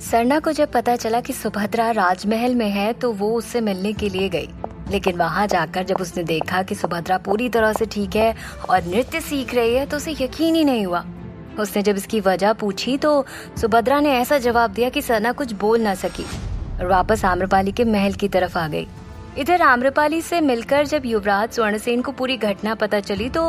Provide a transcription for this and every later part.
सरना को जब पता चला कि सुभद्रा राजमहल में है तो वो उससे मिलने के लिए गई। लेकिन वहां जाकर जब उसने देखा कि सुभद्रा पूरी तरह से ठीक है और नृत्य सीख रही है तो उसे यकीन ही नहीं हुआ। उसने जब इसकी वजह पूछी तो सुभद्रा ने ऐसा जवाब दिया कि सरना कुछ बोल ना सकी और वापस आम्रपाली के महल की तरफ आ गई। इधर आम्रपाली से मिलकर जब युवराज स्वर्णसेन को पूरी घटना पता चली तो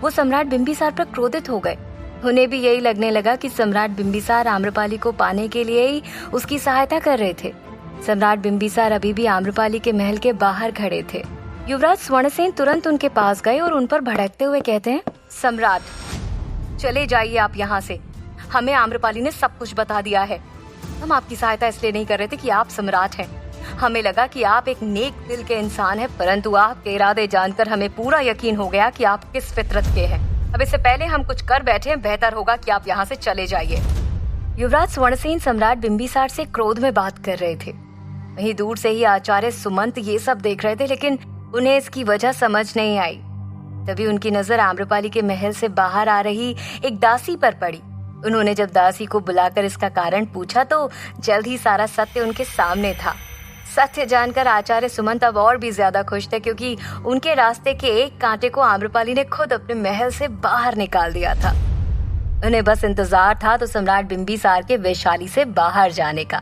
वो सम्राट बिंबिसार पर क्रोधित हो गए। उन्हें भी यही लगने लगा कि सम्राट बिंबिसार आम्रपाली को पाने के लिए ही उसकी सहायता कर रहे थे। सम्राट बिंबिसार अभी भी आम्रपाली के महल के बाहर खड़े थे। युवराज स्वर्णसेन तुरंत उनके पास गए और उन पर भड़कते हुए कहते हैं, सम्राट चले जाइए आप यहाँ से। हमें आम्रपाली ने सब कुछ बता दिया है। हम आपकी सहायता इसलिए नहीं कर रहे थे कि आप सम्राट हैं। हमें लगा कि आप एक नेक दिल के इंसान हैं, परंतु आपके इरादे जानकर हमें पूरा यकीन हो गया कि आप किस फितरत के हैं। अब इससे पहले हम कुछ कर बैठे हैं, बेहतर होगा कि आप यहाँ से चले जाइए। युवराज स्वर्णसेन सम्राट बिंबिसार से क्रोध में बात कर रहे थे। वहीं दूर से ही आचार्य सुमंत ये सब देख रहे थे, लेकिन उन्हें इसकी वजह समझ नहीं आई। तभी उनकी नजर आम्रपाली के महल से बाहर आ रही एक दासी पर पड़ी। उन्होंने जब दासी को बुलाकर इसका कारण पूछा तो जल्द ही सारा सत्य उनके सामने था। सत्य जानकर आचार्य सुमंत अब और भी ज्यादा खुश थे, क्योंकि उनके रास्ते के एक कांटे को आम्रपाली ने खुद अपने महल से बाहर निकाल दिया था। उन्हें बस इंतजार था तो सम्राट बिंबिसार के वैशाली से बाहर जाने का।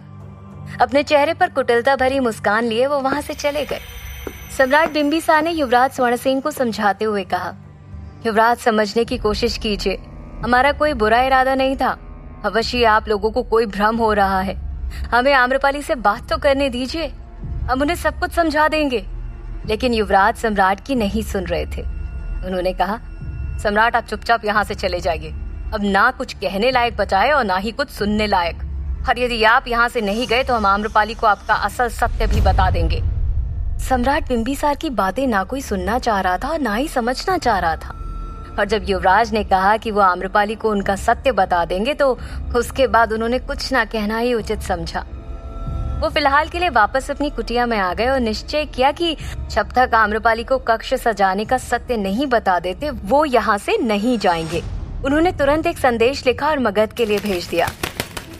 अपने चेहरे पर कुटिलता भरी मुस्कान लिए वो वहां से चले गए। सम्राट बिंबिसार ने युवराज स्वर्णसेन को समझाते हुए कहा, युवराज समझने की कोशिश कीजिए, हमारा कोई बुरा इरादा नहीं था। अवश्य आप लोगों को कोई भ्रम हो रहा है। हमें आम्रपाली से बात तो करने दीजिए, हम उन्हें सब कुछ समझा देंगे। लेकिन युवराज सम्राट की नहीं सुन रहे थे। उन्होंने कहा, सम्राट आप चुपचाप यहाँ से चले जाइए। अब ना कुछ कहने लायक बचा है और ना ही कुछ सुनने लायक। और यदि आप यहाँ से नहीं गए तो हम आम्रपाली को आपका असल सत्य भी बता देंगे। सम्राट बिंबिसार की बातें ना कोई सुनना चाह रहा था और ना ही समझना चाह रहा था। और जब युवराज ने कहा कि वो आम्रपाली को उनका सत्य बता देंगे तो उसके बाद उन्होंने कुछ ना कहना ही उचित समझा। वो फिलहाल के लिए वापस अपनी कुटिया में आ गए और निश्चय किया कि जब तक आम्रपाली को कक्ष सजाने का सत्य नहीं बता देते वो यहाँ से नहीं जाएंगे। उन्होंने तुरंत एक संदेश लिखा और मगध के लिए भेज दिया।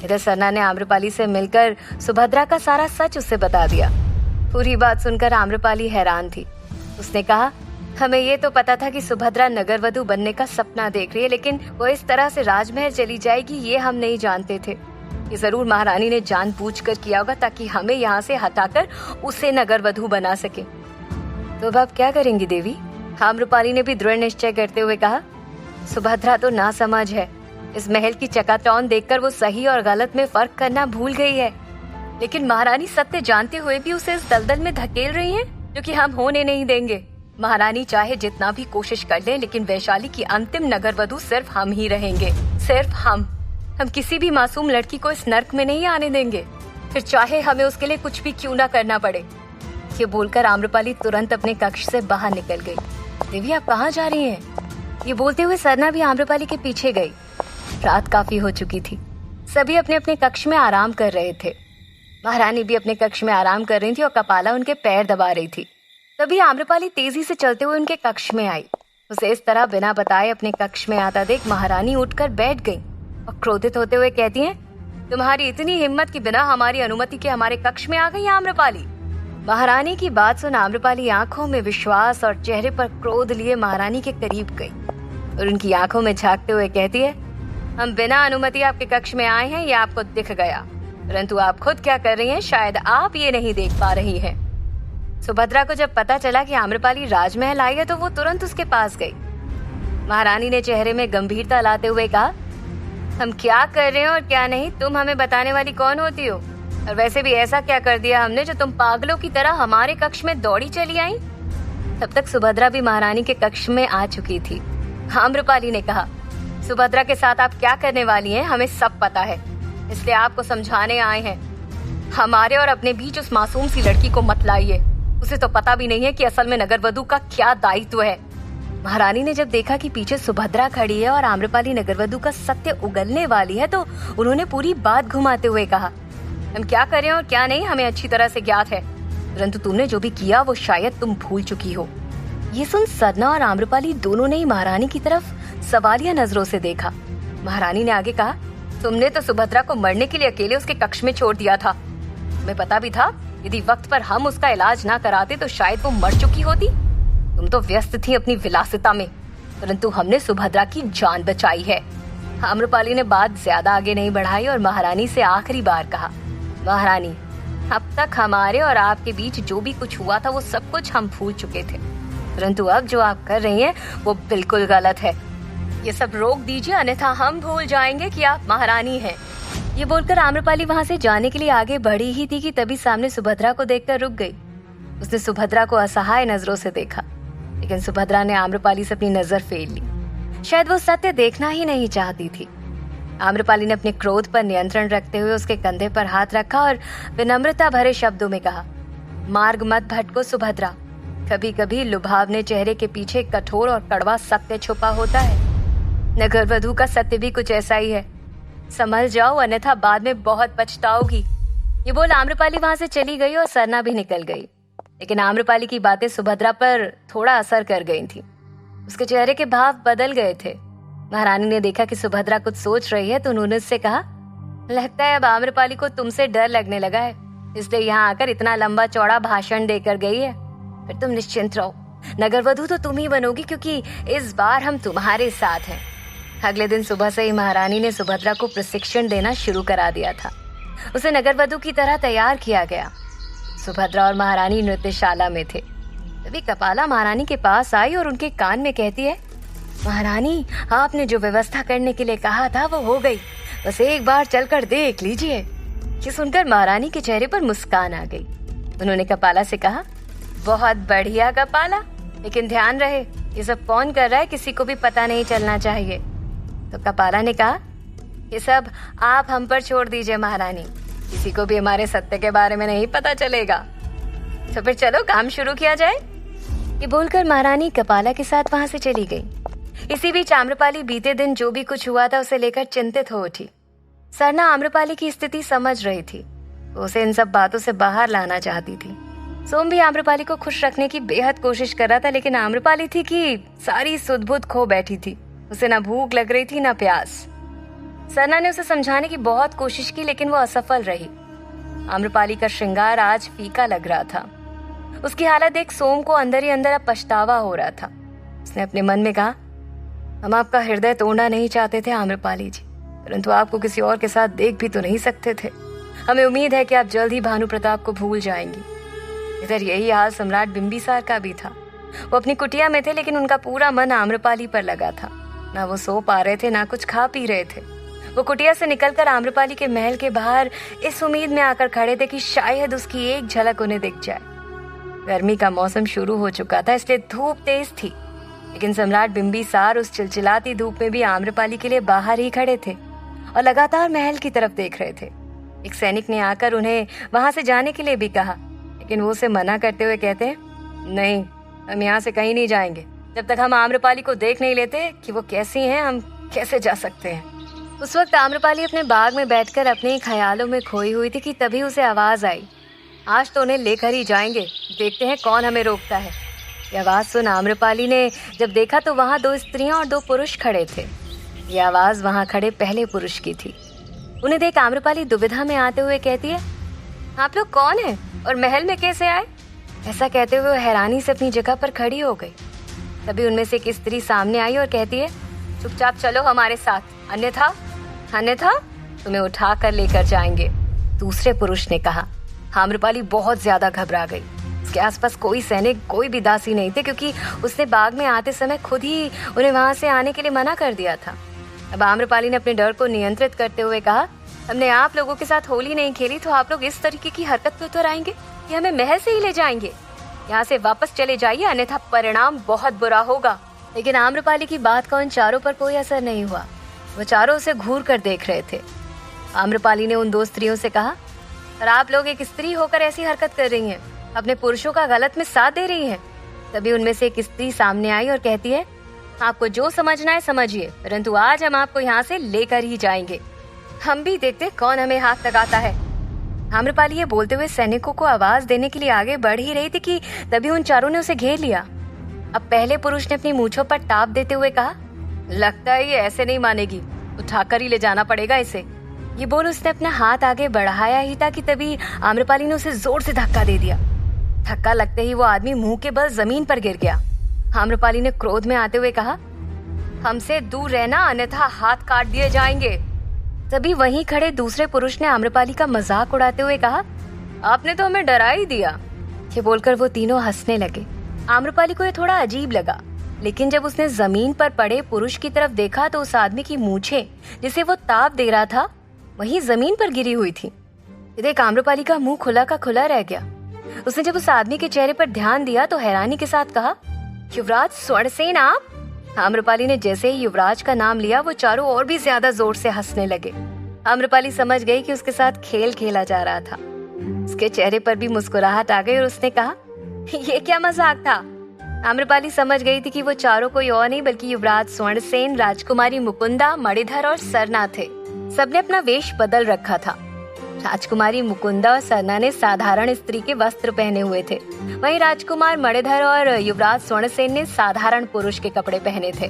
इधर सरना ने आम्रपाली से मिलकर सुभद्रा का सारा सच उसे बता दिया। पूरी बात सुनकर आम्रपाली हैरान थी। उसने कहा, हमें ये तो पता था कि सुभद्रा नगरवधु बनने का सपना देख रही है, लेकिन वो इस तरह से राजमहल चली जाएगी ये हम नहीं जानते थे। ये जरूर महारानी ने जानबूझकर किया होगा ताकि हमें यहाँ से हटाकर उसे नगरवधु बना सके। तो अब आप क्या करेंगी देवी? आम्रपाली ने भी दृढ़ निश्चय करते हुए कहा, सुभद्रा तो नासमझ है। इस महल की चकाचौंध देखकर वो सही और गलत में फर्क करना भूल गई है। लेकिन महारानी सत्य जानते हुए भी उसे इस दलदल में धकेल रही है, जो कि हम होने नहीं देंगे। महारानी चाहे जितना भी कोशिश कर ले, लेकिन वैशाली की अंतिम नगरवधु सिर्फ हम ही रहेंगे, सिर्फ हम किसी भी मासूम लड़की को इस नर्क में नहीं आने देंगे, फिर चाहे हमें उसके लिए कुछ भी क्यों ना करना पड़े। ये बोलकर आम्रपाली तुरंत अपने कक्ष से बाहर निकल गई। देवी आप कहाँ जा रही हैं? ये बोलते हुए सरना भी आम्रपाली के पीछे गई। रात काफी हो चुकी थी। सभी अपने अपने कक्ष में आराम कर रहे थे। महारानी भी अपने कक्ष में आराम कर रही थी और कपाला उनके पैर दबा रही थी। तभी आम्रपाली तेजी से चलते हुए उनके कक्ष में आई। उसे इस तरह बिना बताए अपने कक्ष में आता देख महारानी उठकर बैठ गई और क्रोधित होते हुए कहती हैं, तुम्हारी इतनी हिम्मत कि बिना हमारी अनुमति के हमारे कक्ष में आ गई आम्रपाली। महारानी की बात सुन आम्रपाली आंखों में विश्वास और चेहरे पर क्रोध लिए महारानी के करीब गई और उनकी आंखों में झांकते हुए कहती है, हम बिना अनुमति आपके कक्ष में आए हैं, ये आपको दिख गया, परंतु आप खुद क्या कर रही हैं शायद आप ये नहीं देख पा रही हैं। सुभद्रा को जब पता चला कि आम्रपाली राजमहल आई है तो वो तुरंत उसके पास गई। महारानी ने चेहरे में गंभीरता लाते हुए कहा, हम क्या कर रहे हैं और क्या नहीं तुम हमें बताने वाली कौन होती हो? और वैसे भी ऐसा क्या कर दिया हमने जो तुम पागलों की तरह हमारे कक्ष में दौड़ी चली आई? तब तक सुभद्रा भी महारानी के कक्ष में आ चुकी थी। आम्रपाली ने कहा, सुभद्रा के साथ आप क्या करने वाली हैं हमें सब पता है, इसलिए आपको समझाने आए हैं। हमारे और अपने बीच उस मासूम सी लड़की को मत लाइए। उसे तो पता भी नहीं है कि असल में नगरवधु का क्या दायित्व है। महारानी ने जब देखा कि पीछे सुभद्रा खड़ी है और आम्रपाली नगरवधु का सत्य उगलने वाली है तो उन्होंने पूरी बात घुमाते हुए कहा, हम क्या करें और क्या नहीं हमें अच्छी तरह से ज्ञात है, परंतु तुमने जो भी किया वो शायद तुम भूल चुकी हो। ये सुन सरना और आम्रपाली दोनों ने ही महारानी की तरफ सवालिया नजरों से देखा। महारानी ने आगे कहा, तुमने तो सुभद्रा को मरने के लिए अकेले उसके कक्ष में छोड़ दिया था। तुम्हें पता भी था यदि वक्त पर हम उसका इलाज ना कराते तो शायद वो मर चुकी होती। तुम तो व्यस्त थी अपनी विलासिता में, परंतु हमने सुभद्रा की जान बचाई है। आम्रपाली ने बात ज्यादा आगे नहीं बढ़ाई और महारानी से आखिरी बार कहा, महारानी, अब तक हमारे और आपके बीच जो भी कुछ हुआ था वो सब कुछ हम भूल चुके थे, परंतु अब जो आप कर रही हैं वो बिल्कुल गलत है। ये सब रोक दीजिए, अन्यथा हम भूल जाएंगे कि आप महारानी हैं। ये बोलकर आम्रपाली वहाँ से जाने के लिए आगे बढ़ी ही थी कि तभी सामने सुभद्रा को देखकर रुक गई। उसने सुभद्रा को असहाय नजरों से देखा, लेकिन सुभद्रा ने आम्रपाली से अपनी नजर फेर ली। शायद वो सत्य देखना ही नहीं चाहती थी। आम्रपाली ने अपने क्रोध पर नियंत्रण रखते हुए उसके कंधे पर हाथ रखा और विनम्रता भरे शब्दों में कहा, मार्ग मत भटको सुभद्रा, कभी कभी लुभावने चेहरे के पीछे कठोर और कड़वा सत्य छुपा होता है। नगर वधू का सत्य भी कुछ ऐसा ही है, संभल जाओ अन्यथा बाद में बहुत पछताओगी। ये बोल आम्रपाली वहां से चली गई और सरना भी निकल गई, लेकिन आम्रपाली की बातें सुभद्रा पर थोड़ा असर कर गई थी। उसके चेहरे के भाव बदल गए थे। महारानी ने देखा कि सुभद्रा कुछ सोच रही है तो उन्होंने उससे कहा, लगता है अब आम्रपाली को तुमसे डर लगने लगा है, इसलिए यहाँ आकर इतना लंबा चौड़ा भाषण देकर गई है। फिर तुम निश्चिंत रहो, नगर वधू तो तुम ही बनोगी, क्योंकि इस बार हम तुम्हारे साथ हैं। अगले दिन सुबह से ही महारानी ने सुभद्रा को प्रशिक्षण देना शुरू करा दिया था। उसे नगर वधू की तरह तैयार किया गया। सुभद्रा और महारानी नृत्यशाला में थे। तभी कपाला महारानी के पास आई और उनके कान में कहती है, महारानी, आपने जो व्यवस्था करने के लिए कहा था वो हो गई, बस एक बार चलकर देख लीजिए। ये सुनकर महारानी के चेहरे पर मुस्कान आ गई। उन्होंने कपाला से कहा, बहुत बढ़िया कपाला, लेकिन ध्यान रहे ये सब कौन कर रहा है किसी को भी पता नहीं चलना चाहिए। तो कपाला ने कहा, ये सब आप हम पर छोड़ दीजिए महारानी, किसी को भी हमारे सत्य के बारे में नहीं पता चलेगा। तो फिर चलो काम शुरू किया जाए। ये बोलकर महारानी कपाला के साथ वहां से चली गई। इसी बीच आम्रपाली बीते दिन जो भी कुछ हुआ था उसे लेकर चिंतित हो उठी। सरना आम्रपाली की स्थिति समझ रही थी, उसे इन सब बातों से बाहर लाना चाहती थी। सोम भी आम्रपाली को खुश रखने की बेहद कोशिश कर रहा था, लेकिन आम्रपाली थी कि सारी सुध-बुध खो बैठी थी। उसे ना भूख लग रही थी ना प्यास। सरना ने उसे समझाने की बहुत कोशिश की, लेकिन वो असफल रही। आम्रपाली का श्रृंगार आज फीका लग रहा था। उसकी हालत देख सोम को अंदर ही अंदर अब पछतावा हो रहा था। उसने अपने मन में कहा, हम आपका हृदय तोड़ना नहीं चाहते थे आम्रपाली जी, परंतु आपको किसी और के साथ देख भी तो नहीं सकते थे। हमें उम्मीद है कि आप जल्द ही भानु प्रताप को भूल जाएंगी। इधर यही हाल सम्राट बिंबिसार का भी था। वो अपनी कुटिया में थे, लेकिन उनका पूरा मन आम्रपाली पर लगा था। ना वो सो पा रहे थे, ना कुछ खा पी रहे थे। वो कुटिया से निकलकर आम्रपाली के महल के बाहर इस उम्मीद में आकर खड़े थे कि शायद उसकी एक झलक उन्हें दिख जाए। गर्मी का मौसम शुरू हो चुका था, इसलिए धूप तेज थी, लेकिन सम्राट बिंबिसार उस चिलचिलाती धूप में भी आम्रपाली के लिए बाहर ही खड़े थे और लगातार महल की तरफ देख रहे थे। एक सैनिक ने आकर उन्हें वहां से जाने के लिए भी कहा, लेकिन वो उसे मना करते हुए कहते हैं, नहीं, हम यहाँ से कहीं नहीं जाएंगे जब तक हम आम्रपाली को देख नहीं लेते कि वो कैसी हैं, हम कैसे जा सकते हैं। उस वक्त आम्रपाली अपने बाग में बैठकर अपने ख्यालों में खोई हुई थी कि तभी उसे आवाज आई, आज तो उन्हें लेकर ही जाएंगे, देखते हैं कौन हमें रोकता है। ये आवाज सुन आम्रपाली ने जब देखा तो वहाँ 2 स्त्रियां और 2 पुरुष खड़े थे। ये आवाज वहाँ खड़े पहले पुरुष की थी। उन्हें देख आम्रपाली दुविधा में आते हुए कहती है, आप लोग कौन हैं और महल में कैसे आए? ऐसा कहते हुए हैरानी से अपनी जगह पर खड़ी हो गई। तभी उनमें से एक स्त्री सामने आई और कहती है, चुपचाप चलो हमारे साथ, अन्यथा तुम्हें उठा कर लेकर जाएंगे। दूसरे पुरुष ने कहा। आम्रपाली बहुत ज्यादा घबरा गई। उसके आसपास कोई सैनिक, कोई भी दासी नहीं थे, क्योंकि उसने बाग में आते समय खुद ही उन्हें वहां से आने के लिए मना कर दिया था। अब आम्रपाली ने अपने डर को नियंत्रित करते हुए कहा, हमने आप लोगों के साथ होली नहीं खेली तो आप लोग इस तरीके की हरकत पे उतर आएंगे कि हमें महल से ही ले जाएंगे। यहाँ से वापस चले जाइए, अन्यथा परिणाम बहुत बुरा होगा। लेकिन आम्रपाली की बात का उन चारों पर कोई असर नहीं हुआ। वो चारों उसे घूर कर देख रहे थे। आम्रपाली ने उन 2 स्त्रियों से कहा, और आप लोग एक स्त्री होकर ऐसी हरकत कर रही हैं, अपने पुरुषों का गलत में साथ दे रही हैं। तभी उनमें से एक स्त्री सामने आई और कहती है, आपको जो समझना है समझिए, परंतु आज हम आपको यहाँ से लेकर ही जाएंगे। हम भी देखते कौन हमें हाथ लगाता है। आम्रपाली ये बोलते हुए सैनिकों को आवाज देने के लिए आगे बढ़ ही रही थी कि तभी उन चारों ने उसे घेर लिया। अब पहले पुरुष ने अपनी मूंछों पर टाप देते हुए कहा, लगता है ये ऐसे नहीं मानेगी, उठाकर ही ले जाना पड़ेगा इसे। ये बोल उसने अपना हाथ आगे बढ़ाया ही था कि तभी आम्रपाली ने उसे जोर से धक्का दे दिया। धक्का लगते ही वो आदमी मुंह के बल जमीन पर गिर गया। आम्रपाली ने क्रोध में आते हुए कहा, हमसे दूर रहना अन्यथा हाथ काट दिए जाएंगे। तभी वहीं खड़े दूसरे पुरुष ने आम्रपाली का मजाक उड़ाते हुए कहा, आपने तो हमें डरा ही दिया। ये बोलकर वो तीनों हंसने लगे। आम्रपाली को ये थोड़ा अजीब लगा, लेकिन जब उसने जमीन पर पड़े पुरुष की तरफ देखा तो उस आदमी की मूछें जिसे वो ताप दे रहा था वहीं जमीन पर गिरी हुई थी। ये देख आम्रपाली का मुंह खुला का खुला रह गया। उसने जब उस आदमी के चेहरे पर ध्यान दिया तो हैरानी के साथ कहा, युवराज स्वर्णसेन आप? आम्रपाली ने जैसे ही युवराज का नाम लिया वो चारों और भी ज्यादा जोर से हंसने लगे। आम्रपाली समझ गई कि उसके साथ खेल खेला जा रहा था। उसके चेहरे पर भी मुस्कुराहट आ गई और उसने कहा, ये क्या मजाक था? आम्रपाली समझ गई थी कि वो चारों कोई और नहीं बल्कि युवराज स्वर्णसेन, राजकुमारी मुकुंदा, मणिधर और सरना थे। सबने अपना वेश बदल रखा था। राजकुमारी मुकुंदा और सरना ने साधारण स्त्री के वस्त्र पहने हुए थे, वहीं राजकुमार मणिधर और युवराज स्वर्णसेन ने साधारण पुरुष के कपड़े पहने थे।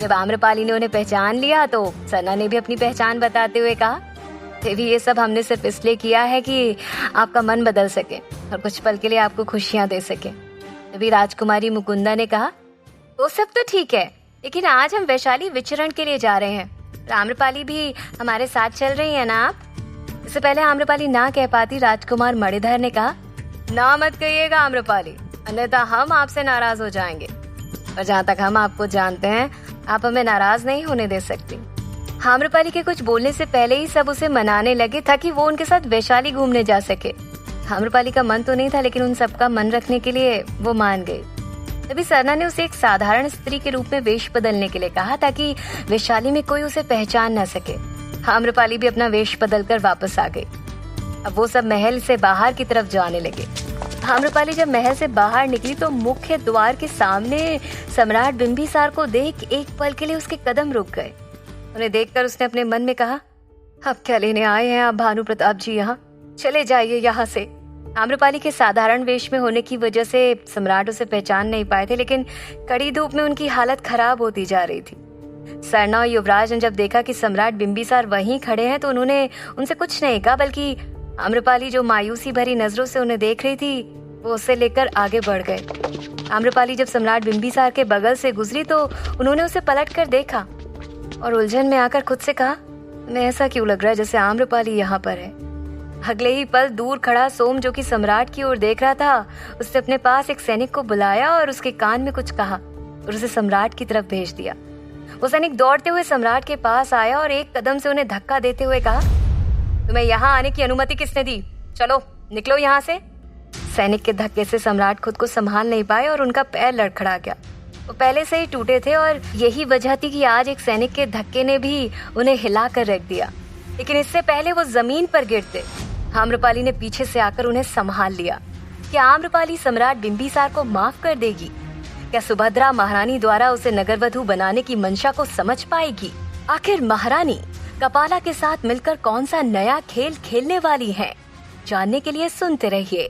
जब आम्रपाली ने उन्हें पहचान लिया तो सरना ने भी अपनी पहचान बताते हुए कहा, देवी ये सब हमने सिर्फ इसलिए किया है कि आपका मन बदल सके और कुछ पल के लिए आपको खुशियां दे सके। तभी राजकुमारी मुकुंदा ने कहा, वो सब तो ठीक है, लेकिन आज हम वैशाली विचरण के लिए जा रहे हैं। आम्रपाली भी हमारे साथ चल रही है ना आप? इससे पहले आम्रपाली ना कह पाती राजकुमार मणिधर ने कहा, ना मत कहिएगा आम्रपाली, अन्यथा हम आपसे नाराज हो जाएंगे। और जहाँ तक हम आपको जानते हैं आप हमें नाराज नहीं होने दे सकती। आम्रपाली के कुछ बोलने से पहले ही सब उसे मनाने लगे ताकि वो उनके साथ वैशाली घूमने जा सके। आम्रपाली का मन तो नहीं था, लेकिन उन सबका मन रखने के लिए वो मान गई। तभी सरना ने उसे एक साधारण स्त्री के रूप में वेश बदलने के लिए कहा ताकि वैशाली में कोई उसे पहचान न सके। आम्रपाली भी अपना वेश बदलकर वापस आ गई। अब वो सब महल से बाहर की तरफ जाने लगे। आम्रपाली जब महल से बाहर निकली तो मुख्य द्वार के सामने सम्राट बिंबिसार को देख एक पल के लिए उसके कदम रुक गए। उन्हें देखकर उसने अपने मन में कहा, अब क्या लेने आए हैं आप भानु प्रताप जी यहाँ? चले जाइए यहाँ से। आम्रपाली के साधारण वेश में होने की वजह से सम्राट उसे पहचान नहीं पाए थे, लेकिन कड़ी धूप में उनकी हालत खराब होती जा रही थी। सरना और युवराज ने जब देखा कि सम्राट बिंबिसार वहीं खड़े हैं तो उन्होंने उनसे कुछ नहीं कहा, बल्कि आम्रपाली जो मायूसी भरी नजरों से उन्हें देख रही थी वो उसे लेकर आगे बढ़ गए। आम्रपाली जब सम्राट बिंबिसार के बगल से गुजरी तो उन्होंने उसे पलट कर देखा और उलझन में आकर खुद से कहा, मैं ऐसा क्यों लग रहा है जैसे आम्रपाली यहाँ पर है। अगले ही पल दूर खड़ा सोम जो कि सम्राट की ओर देख रहा था, उसने अपने पास एक सैनिक को बुलाया और उसके कान में कुछ कहा और उसे सम्राट की तरफ भेज दिया। वो सैनिक दौड़ते हुए सम्राट के पास आया और एक कदम से उन्हें धक्का देते हुए कहा, तुम्हें यहाँ आने की अनुमति किसने दी? चलो निकलो यहाँ से। सैनिक के धक्के से सम्राट खुद को संभाल नहीं पाए और उनका पैर लड़खड़ा गया। वो पहले से ही टूटे थे और यही वजह थी कि आज एक सैनिक के धक्के ने भी उन्हें हिला कर रख दिया, लेकिन इससे पहले वो जमीन पर गिरते आम्रपाली ने पीछे से आकर उन्हें संभाल लिया। क्या आम्रपाली सम्राट बिंबिसार को माफ कर देगी? क्या सुभद्रा महारानी द्वारा उसे नगरवधु बनाने की मंशा को समझ पाएगी? आखिर महारानी कपाला के साथ मिलकर कौन सा नया खेल खेलने वाली है? जानने के लिए सुनते रहिए।